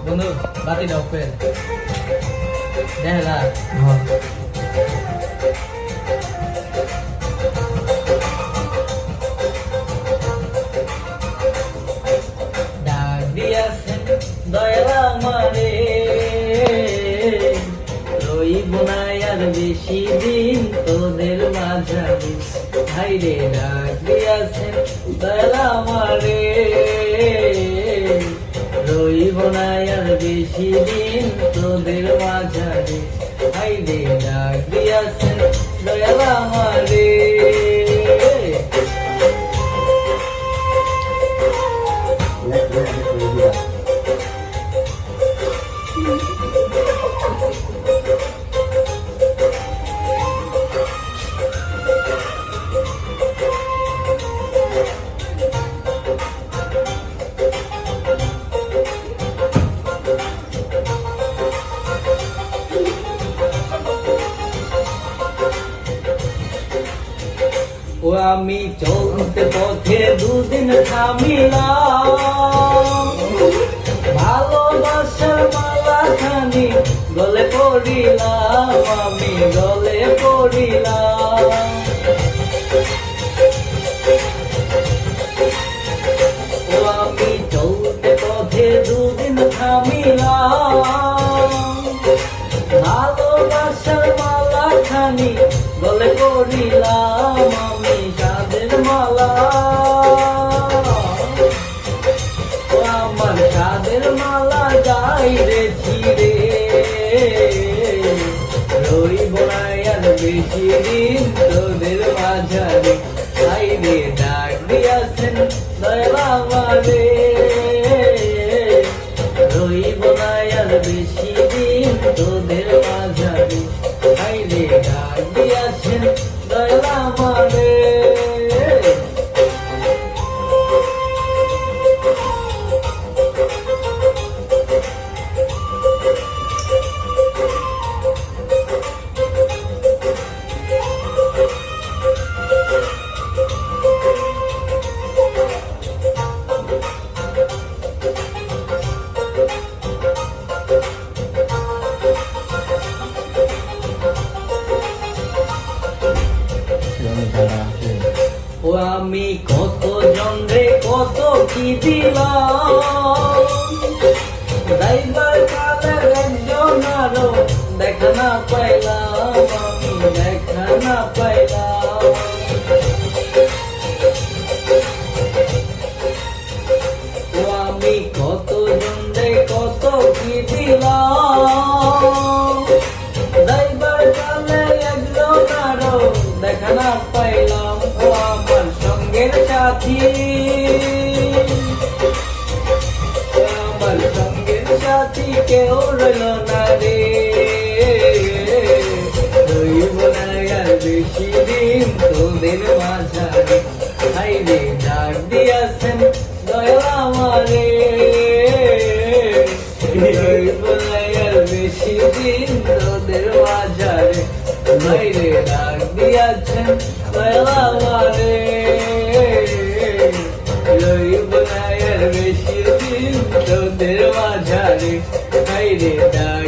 বন্ধু বাতি দাও ফের দেখলা ডাক দিয়াছেন দয়ালা মারে রইব না আর বেশি দিন তোদের মাঝারে ভাইরে ডাক দিয়াছেন দয়ালা মারে রইব না আর বেশি দিন তোদের মাঝারে ভাইরে ডাক দিয়াছেন দয়ালা মারে ও আমি চলতে পথে দুদিন থামিলাম ভালোবাসার মালা খানি গলে পড়িলাম আমি গলে পড়িলাম ও আমি চলতে পথে দুদিন থামিলাম ভালোবাসার মালা খানি গলে পড়িলাম আমি সাদের মালা ও আমার সাদের মালা যাই রে ছিড়ে রইব না আর বেশি দিন তোদের মাঝারে তাই রে ডাক দিয়াছেন দয়ালা মারে রইব না আর বেশি দিন তোদের মাঝারে তাই রে ডাক দিয়াছেন দয়ালা মারে ও আমি কত জনরে কত কি দিলাম যাইবার কালের একজন আরো দেখা না পাইলাম আমি দেখা না পাইলাম ও আমি কত জনরে কত কি দিলাম যাইবার কালে একজন আরো দেখা না পাইলাম ও আমার সঙ্গের সাথী আমার সঙ্গের সাথী কেউ রইল না রে রইব না আর বেশি দিন তোদের মাঝারে হাই রে ডাক দিয়াছেন দয়ালা মারে রইব না আর বেশি দিন তোদের মাঝারে হাই রে ডাক দিয়াছেন দয়ালা মারে রইব না আর বেশি দিন তোদের মাঝারে হাই রে ডাক